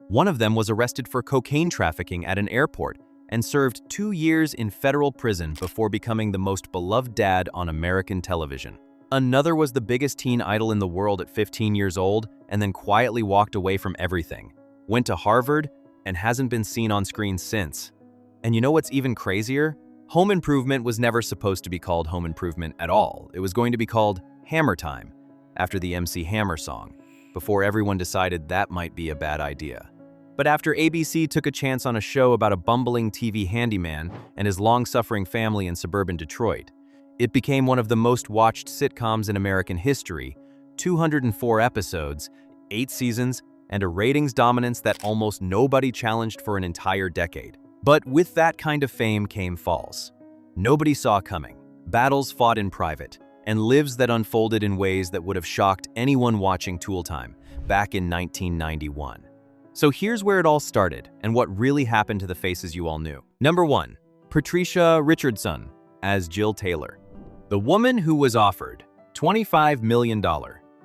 One of them was arrested for cocaine trafficking at an airport and served 2 years in federal prison before becoming the most beloved dad on American television. Another was the biggest teen idol in the world at 15 years old and then quietly walked away from everything. Went to Harvard and hasn't been seen on screen since. And you know what's even crazier? Home Improvement was never supposed to be called Home Improvement at all. It was going to be called Hammer Time, after the MC Hammer song, before everyone decided that might be a bad idea. But after ABC took a chance on a show about a bumbling TV handyman and his long-suffering family in suburban Detroit, it became one of the most watched sitcoms in American history, 204 episodes, 8 seasons, and a ratings dominance that almost nobody challenged for an entire decade. But with that kind of fame came falls. Nobody saw coming, battles fought in private, and lives that unfolded in ways that would have shocked anyone watching Tool Time back in 1991. So here's where it all started and what really happened to the faces you all knew. Number 1, Patricia Richardson as Jill Taylor. The woman who was offered $25 million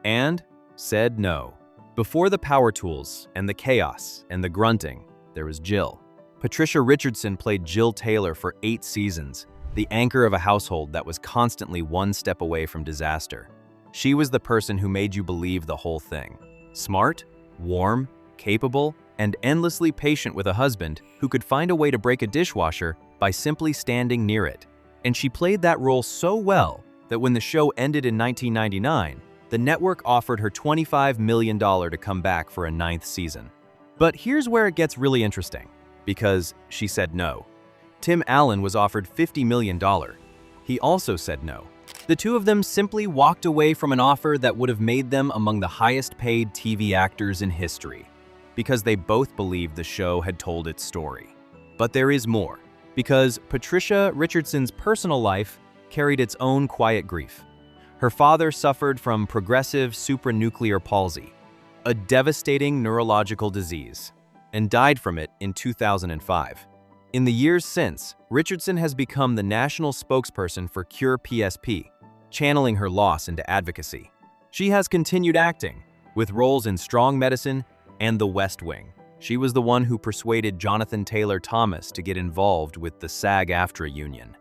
and said no. Before the power tools and the chaos and the grunting, there was Jill. Patricia Richardson played Jill Taylor for 8 seasons, the anchor of a household that was constantly one step away from disaster. She was the person who made you believe the whole thing. Smart, warm, capable, and endlessly patient with a husband who could find a way to break a dishwasher by simply standing near it. And she played that role so well that when the show ended in 1999, the network offered her $25 million to come back for a 9th season. But here's where it gets really interesting, because she said no. Tim Allen was offered $50 million. He also said no. The two of them simply walked away from an offer that would have made them among the highest-paid TV actors in history, because they both believed the show had told its story. But there is more, because Patricia Richardson's personal life carried its own quiet grief. Her father suffered from progressive supranuclear palsy, a devastating neurological disease, and died from it in 2005. In the years since, Richardson has become the national spokesperson for Cure PSP, channeling her loss into advocacy. She has continued acting, with roles in Strong Medicine and The West Wing. She was the one who persuaded Jonathan Taylor Thomas to get involved with the SAG-AFTRA union,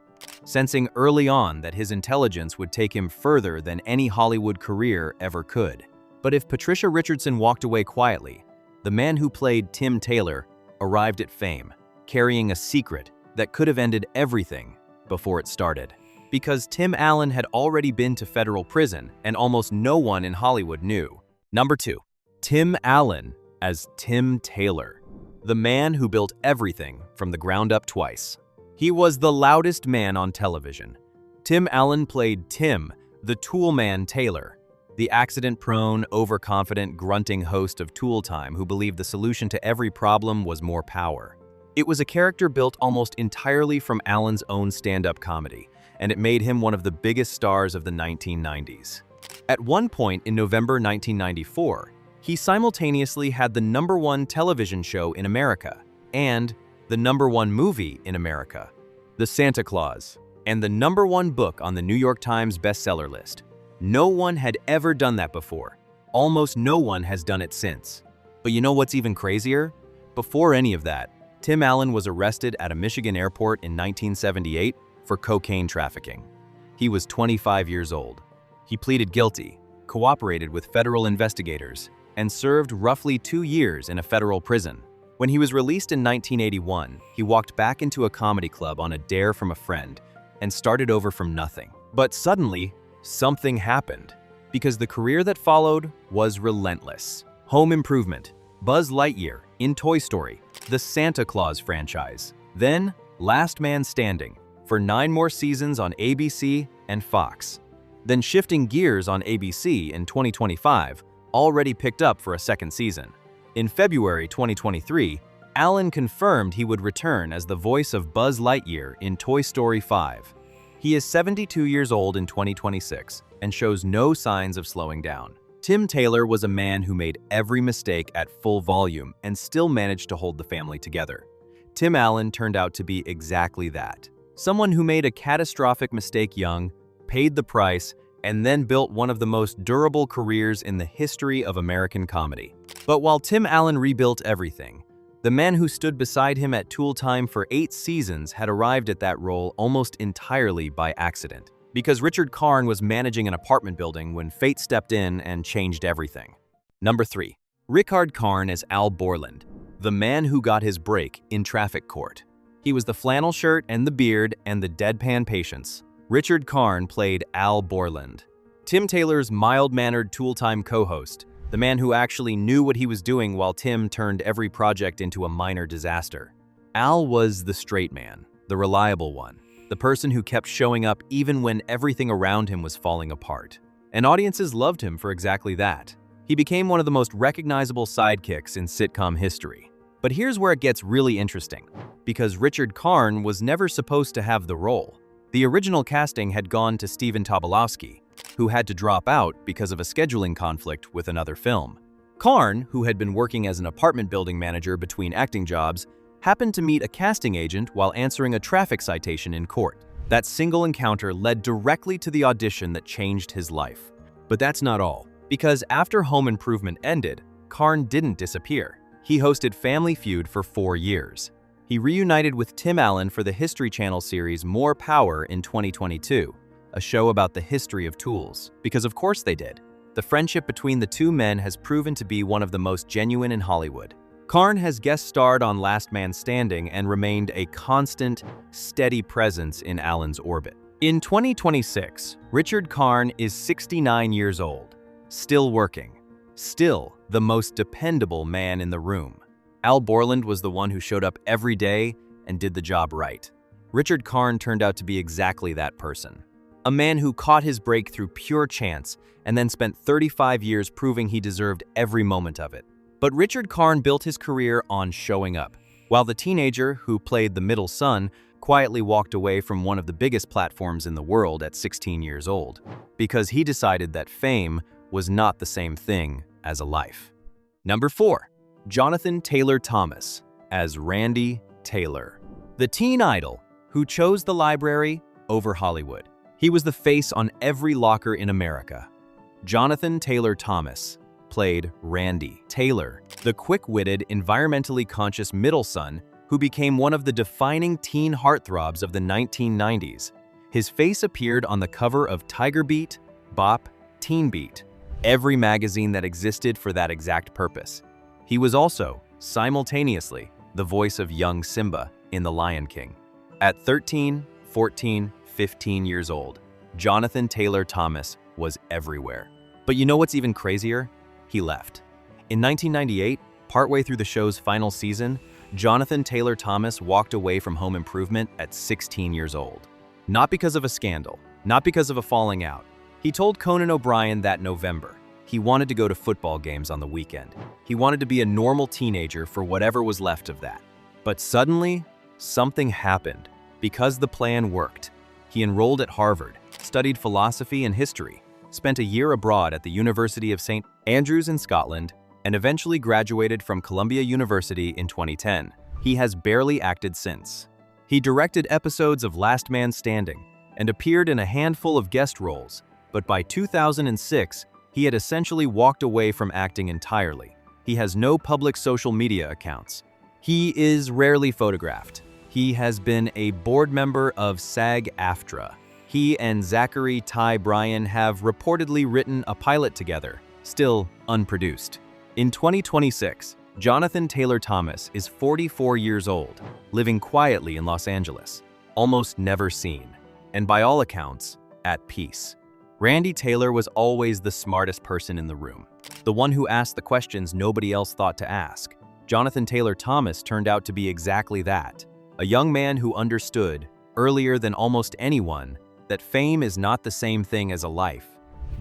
sensing early on that his intelligence would take him further than any Hollywood career ever could. But if Patricia Richardson walked away quietly, the man who played Tim Taylor arrived at fame, carrying a secret that could have ended everything before it started. Because Tim Allen had already been to federal prison and almost no one in Hollywood knew. Number 2, Tim Allen as Tim Taylor, the man who built everything from the ground up twice. He was the loudest man on television. Tim Allen played Tim, the Tool Man Taylor, the accident-prone, overconfident, grunting host of Tool Time who believed the solution to every problem was more power. It was a character built almost entirely from Allen's own stand-up comedy, and it made him one of the biggest stars of the 1990s. At one point in November 1994, he simultaneously had the #1 television show in America and the #1 movie in America, The Santa Claus, and the #1 book on the New York Times bestseller list. No one had ever done that before. Almost no one has done it since. But you know what's even crazier? Before any of that, Tim Allen was arrested at a Michigan airport in 1978 for cocaine trafficking. He was 25 years old. He pleaded guilty, cooperated with federal investigators, and served roughly 2 years in a federal prison. When he was released in 1981, he walked back into a comedy club on a dare from a friend and started over from nothing. But suddenly, something happened, because the career that followed was relentless. Home Improvement, Buzz Lightyear in Toy Story, the Santa Claus franchise, then Last Man Standing for 9 more seasons on ABC and Fox. Then shifting gears on ABC in 2025, already picked up for a 2nd season. In February 2023, Allen confirmed he would return as the voice of Buzz Lightyear in Toy Story 5. He is 72 years old in 2026 and shows no signs of slowing down. Tim Taylor was a man who made every mistake at full volume and still managed to hold the family together. Tim Allen turned out to be exactly that. Someone who made a catastrophic mistake young, paid the price, and then built one of the most durable careers in the history of American comedy. But while Tim Allen rebuilt everything, the man who stood beside him at Tool Time for 8 seasons had arrived at that role almost entirely by accident, because Richard Karn was managing an apartment building when fate stepped in and changed everything. Number 3. Richard Karn as Al Borland, the man who got his break in Traffic Court. He was the flannel shirt and the beard and the deadpan patience. Richard Karn played Al Borland, Tim Taylor's mild-mannered Tool Time co-host, the man who actually knew what he was doing while Tim turned every project into a minor disaster. Al was the straight man, the reliable one, the person who kept showing up even when everything around him was falling apart. And audiences loved him for exactly that. He became one of the most recognizable sidekicks in sitcom history. But here's where it gets really interesting, because Richard Karn was never supposed to have the role. The original casting had gone to Stephen Tobolowsky, who had to drop out because of a scheduling conflict with another film. Karn, who had been working as an apartment building manager between acting jobs, happened to meet a casting agent while answering a traffic citation in court. That single encounter led directly to the audition that changed his life. But that's not all, because after Home Improvement ended, Karn didn't disappear. He hosted Family Feud for 4 years. He reunited with Tim Allen for the History Channel series More Power in 2022, a show about the history of tools, because of course they did. The friendship between the two men has proven to be one of the most genuine in Hollywood. Karn has guest starred on Last Man Standing and remained a constant, steady presence in Allen's orbit. In 2026, Richard Karn is 69 years old, still working, still the most dependable man in the room. Al Borland was the one who showed up every day and did the job right. Richard Karn turned out to be exactly that person. A man who caught his break through pure chance and then spent 35 years proving he deserved every moment of it. But Richard Karn built his career on showing up, while the teenager who played the middle son quietly walked away from one of the biggest platforms in the world at 16 years old, because he decided that fame was not the same thing as a life. Number 4. Jonathan Taylor Thomas as Randy Taylor, the teen idol who chose the library over Hollywood. He was the face on every locker in America. Jonathan Taylor Thomas played Randy Taylor, the quick-witted, environmentally conscious middle son who became one of the defining teen heartthrobs of the 1990s. His face appeared on the cover of Tiger Beat, Bop, Teen Beat, every magazine that existed for that exact purpose. He was also, simultaneously, the voice of young Simba in The Lion King. At 13, 14, 15 years old, Jonathan Taylor Thomas was everywhere. But you know what's even crazier? He left. In 1998, partway through the show's final season, Jonathan Taylor Thomas walked away from Home Improvement at 16 years old. Not because of a scandal, not because of a falling out. He told Conan O'Brien that November he wanted to go to football games on the weekend. He wanted to be a normal teenager for whatever was left of that. But suddenly, something happened. Because the plan worked, he enrolled at Harvard, studied philosophy and history, spent a year abroad at the University of St. Andrews in Scotland, and eventually graduated from Columbia University in 2010. He has barely acted since. He directed episodes of Last Man Standing and appeared in a handful of guest roles, but by 2006, he had essentially walked away from acting entirely. He has no public social media accounts. He is rarely photographed. He has been a board member of SAG-AFTRA. He and Zachery Ty Bryan have reportedly written a pilot together, still unproduced. In 2026, Jonathan Taylor Thomas is 44 years old, living quietly in Los Angeles, almost never seen, and by all accounts, at peace. Randy Taylor was always the smartest person in the room, the one who asked the questions nobody else thought to ask. Jonathan Taylor Thomas turned out to be exactly that, a young man who understood, earlier than almost anyone, that fame is not the same thing as a life.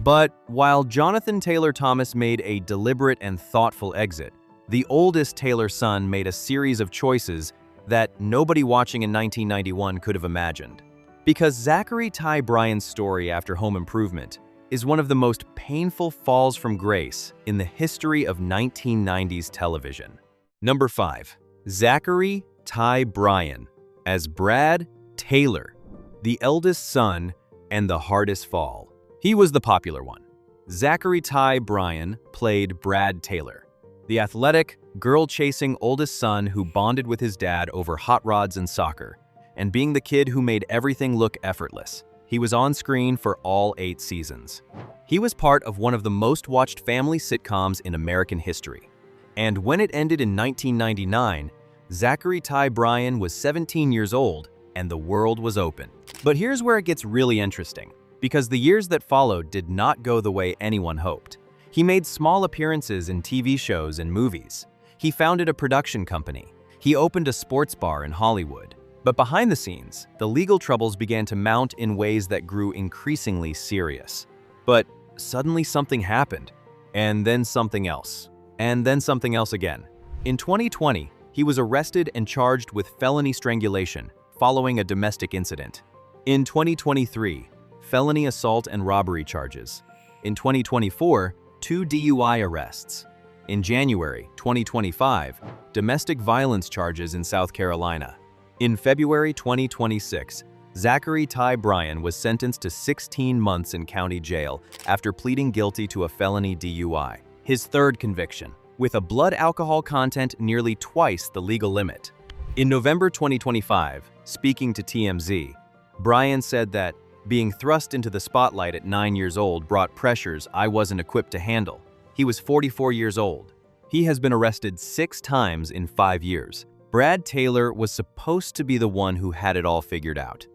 But while Jonathan Taylor Thomas made a deliberate and thoughtful exit, the oldest Taylor son made a series of choices that nobody watching in 1991 could have imagined. Because Zachery Ty Bryan's story after Home Improvement is one of the most painful falls from grace in the history of 1990s television. Number 5. Zachery Ty Bryan as Brad Taylor, the eldest son and the hardest fall. He was the popular one. Zachery Ty Bryan played Brad Taylor, the athletic, girl-chasing oldest son who bonded with his dad over hot rods and soccer, and being the kid who made everything look effortless. He was on screen for all 8 seasons. He was part of one of the most-watched family sitcoms in American history. And when it ended in 1999, Zachery Ty Bryan was 17 years old, and the world was open. But here's where it gets really interesting, because the years that followed did not go the way anyone hoped. He made small appearances in TV shows and movies. He founded a production company. He opened a sports bar in Hollywood. But behind the scenes, the legal troubles began to mount in ways that grew increasingly serious. But suddenly something happened, and then something else, and then something else again. In 2020, he was arrested and charged with felony strangulation following a domestic incident. In 2023, felony assault and robbery charges. In 2024, 2 DUI arrests. In January 2025, domestic violence charges in South Carolina. In February 2026, Zachery Ty Bryan was sentenced to 16 months in county jail after pleading guilty to a felony DUI, his third conviction, with a blood alcohol content nearly twice the legal limit. In November 2025, speaking to TMZ, Bryan said that being thrust into the spotlight at 9 years old brought pressures I wasn't equipped to handle. He was 44 years old. He has been arrested 6 times in 5 years. Brad Taylor was supposed to be the one who had it all figured out.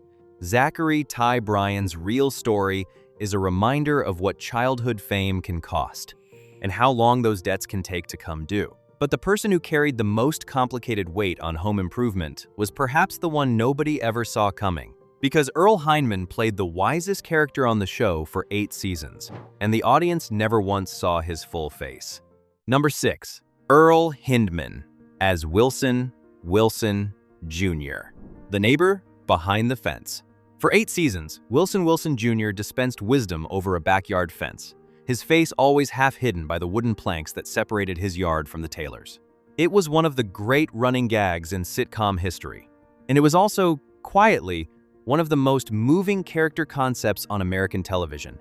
Zachery Ty Bryan's real story is a reminder of what childhood fame can cost, and how long those debts can take to come due. But the person who carried the most complicated weight on Home Improvement was perhaps the one nobody ever saw coming. Because Earl Hindman played the wisest character on the show for 8 seasons, and the audience never once saw his full face. Number 6. Earl Hindman as Wilson Jr., the neighbor behind the fence. For 8 seasons, Wilson Jr. dispensed wisdom over a backyard fence, his face always half hidden by the wooden planks that separated his yard from the Taylors'. It was one of the great running gags in sitcom history, and it was also, quietly, one of the most moving character concepts on American television.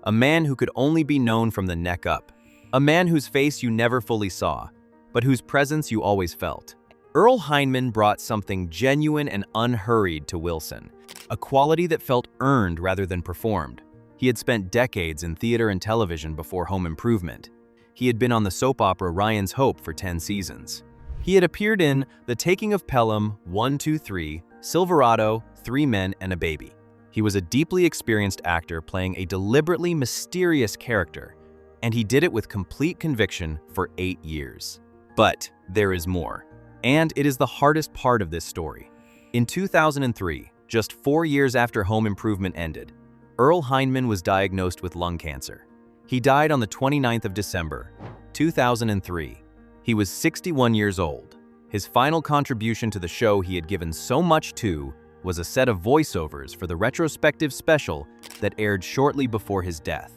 A man who could only be known from the neck up. A man whose face you never fully saw, but whose presence you always felt. Earl Hindman brought something genuine and unhurried to Wilson, a quality that felt earned rather than performed. He had spent decades in theater and television before Home Improvement. He had been on the soap opera Ryan's Hope for 10 seasons. He had appeared in The Taking of Pelham, 1, 2, 3, Silverado, 3 Men and a Baby. He was a deeply experienced actor playing a deliberately mysterious character, and he did it with complete conviction for 8 years. But there is more, and it is the hardest part of this story. In 2003, just 4 years after Home Improvement ended, Earl Hindman was diagnosed with lung cancer. He died on the 29th of December, 2003. He was 61 years old. His final contribution to the show he had given so much to was a set of voiceovers for the retrospective special that aired shortly before his death.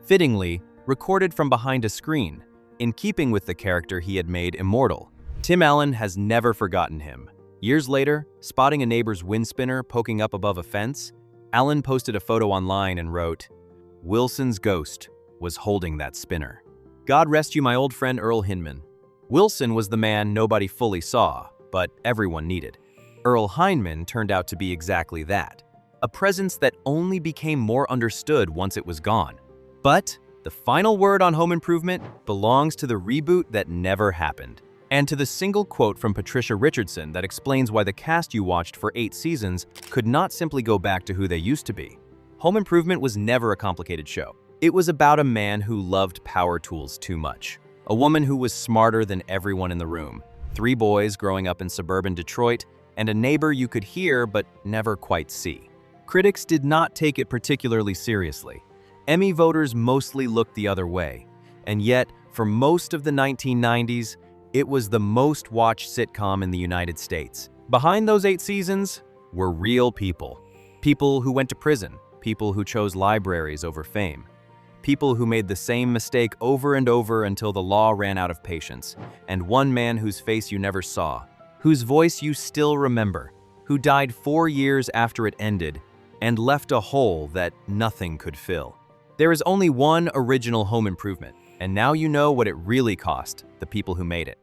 Fittingly, recorded from behind a screen, in keeping with the character he had made immortal. Tim Allen has never forgotten him. Years later, spotting a neighbor's wind spinner poking up above a fence, Allen posted a photo online and wrote, "Wilson's ghost was holding that spinner." God rest you, my old friend Earl Hindman. Wilson was the man nobody fully saw, but everyone needed. Earl Hindman turned out to be exactly that, a presence that only became more understood once it was gone. But the final word on Home Improvement belongs to the reboot that never happened, and to the single quote from Patricia Richardson that explains why the cast you watched for 8 seasons could not simply go back to who they used to be. Home Improvement was never a complicated show. It was about a man who loved power tools too much, a woman who was smarter than everyone in the room, 3 boys growing up in suburban Detroit, and a neighbor you could hear but never quite see. Critics did not take it particularly seriously. Emmy voters mostly looked the other way, and yet, for most of the 1990s, it was the most watched sitcom in the United States. Behind those 8 seasons were real people. People who went to prison, people who chose libraries over fame, people who made the same mistake over and over until the law ran out of patience, and one man whose face you never saw, whose voice you still remember, who died 4 years after it ended and left a hole that nothing could fill. There is only one original home improvement, and now you know what it really cost the people who made it.